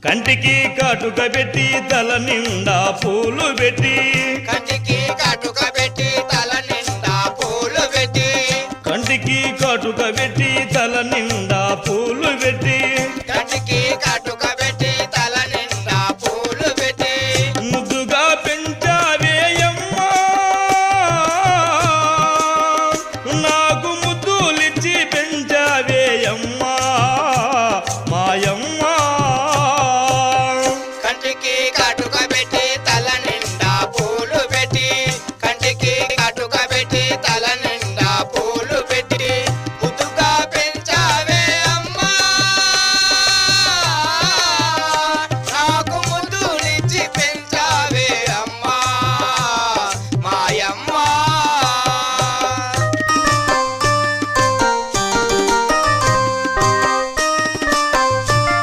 కంటికి కాటుక పెట్టి తల నిండా పూలు పెట్టి కంటికి కాటుక పెట్టి తల నిండా పూలు పెట్టి కంటికి కాటుక పెట్టి తల నిండా పూలు